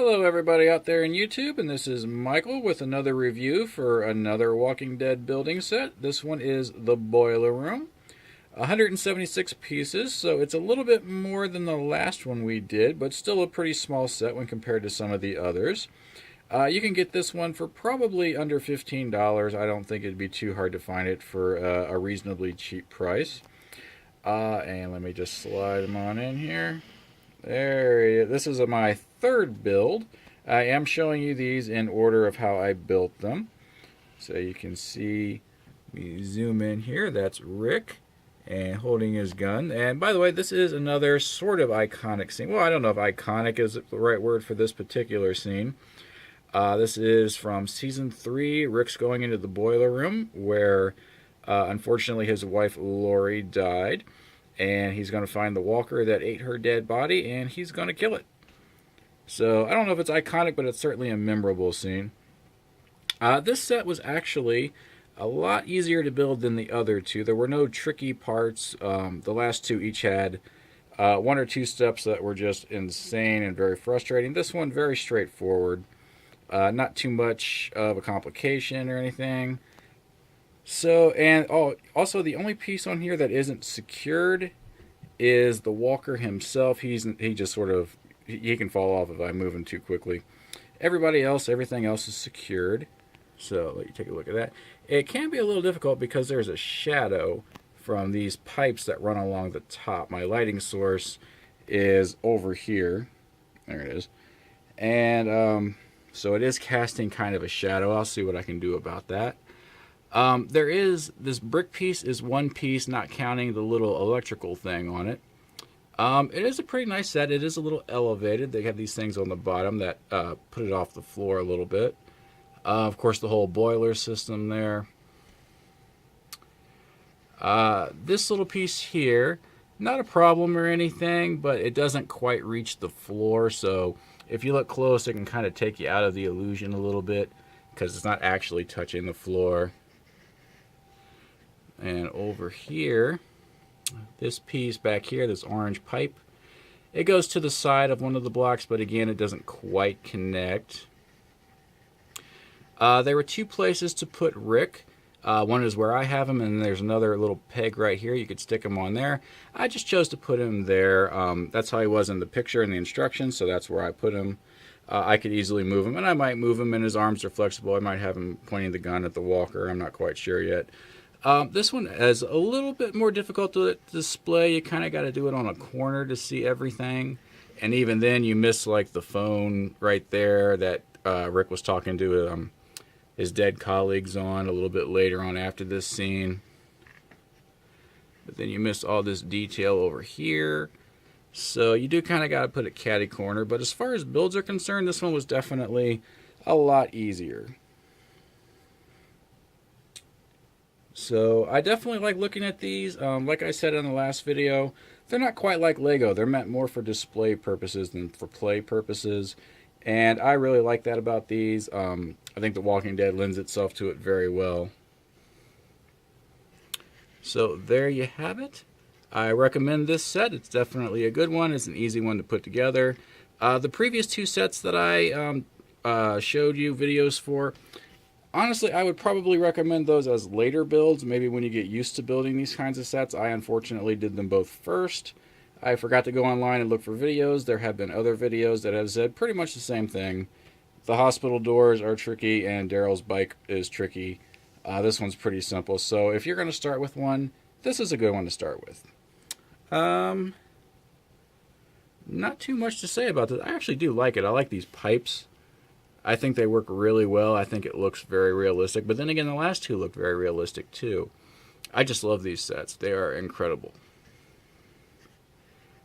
Hello everybody out there in YouTube, and this is Michael with another review for another Walking Dead building set. This one is the Boiler Room. 176 pieces, so it's a little bit more than the last one we did, but still a pretty small set when compared to some of the others. You can get this one for probably under $15. I don't think it'd be too hard to find it for a reasonably cheap price. And let me just slide them on in here. There he is. This is my third build. I am showing you these in order of how I built them. So you can see, me zoom in here, that's Rick and holding his gun. And by the way, this is another sort of iconic scene. Well, I don't know if iconic is the right word for this particular scene. This is from season 3. Rick's going into the boiler room where unfortunately his wife Lori died. And he's going to find the walker that ate her dead body, and he's going to kill it. So, I don't know if it's iconic, but it's certainly a memorable scene. This set was actually a lot easier to build than the other two. There were no tricky parts. The last two each had one or two steps that were just insane and very frustrating. This one, very straightforward. Not too much of a complication or anything. So, and also the only piece on here that isn't secured is the walker himself. He just sort of, he can fall off if I move him too quickly. Everything else is secured. So, let you take a look at that. It can be a little difficult because there's a shadow from these pipes that run along the top. My lighting source is over here. There it is. And so it is casting kind of a shadow. I'll see what I can do about that. There is, this brick piece is one piece, not counting the little electrical thing on it. It is a pretty nice set. It is a little elevated. They have these things on the bottom that put it off the floor a little bit. Of course, the whole boiler system there. This little piece here, not a problem or anything, but it doesn't quite reach the floor. So if you look close, it can kind of take you out of the illusion a little bit because it's not actually touching the floor. And over here, this piece back here, this orange pipe, it goes to the side of one of the blocks, but again, it doesn't quite connect. There were two places to put Rick. One is where I have him, and there's another little peg right here. You could stick him on there. I just chose to put him there. That's how he was in the picture and the instructions, so that's where I put him. I could easily move him, and I might move him, and his arms are flexible. I might have him pointing the gun at the walker. I'm not quite sure yet. This one is a little bit more difficult to display. You kind of got to do it on a corner to see everything. And even then, you miss like the phone right there that Rick was talking to his dead colleagues on a little bit later on after this scene. But then you miss all this detail over here. So you do kind of got to put it catty corner. But as far as builds are concerned, this one was definitely a lot easier. So I definitely like looking at these. Like I said in the last video, they're not quite like Lego. They're meant more for display purposes than for play purposes. And I really like that about these. I think The Walking Dead lends itself to it very well. So there you have it. I recommend this set. It's definitely a good one. It's an easy one to put together. The previous two sets that I showed you videos for, honestly, I would probably recommend those as later builds, maybe when you get used to building these kinds of sets. I unfortunately did them both first. I forgot to go online and look for videos. There have been other videos that have said pretty much the same thing. The hospital doors are tricky and Daryl's bike is tricky. This one's pretty simple. So if you're going to start with one, this is a good one to start with. Not too much to say about this. I actually do like it. I like these pipes. I think they work really well. I think it looks very realistic. But then again, the last two look very realistic too. I just love these sets. They are incredible.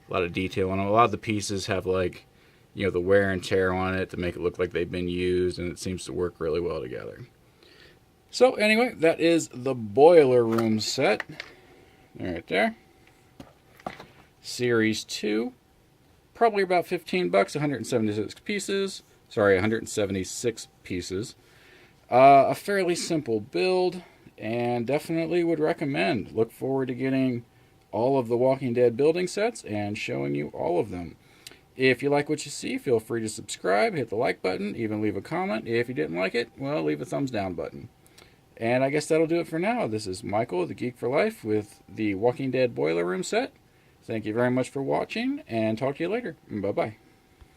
A lot of detail on them. A lot of the pieces have like, you know, the wear and tear on it to make it look like they've been used, and it seems to work really well together. So anyway, that is the Boiler Room set. Right there. Series 2. Probably about 15 bucks, 176 pieces. Sorry, 176 pieces. A fairly simple build, and definitely would recommend. Look forward to getting all of the Walking Dead building sets and showing you all of them. If you like what you see, feel free to subscribe, hit the like button, even leave a comment. If you didn't like it, well, leave a thumbs down button. And I guess that'll do it for now. This is Michael, the Geek for Life, with the Walking Dead Boiler Room set. Thank you very much for watching, and talk to you later. Bye-bye.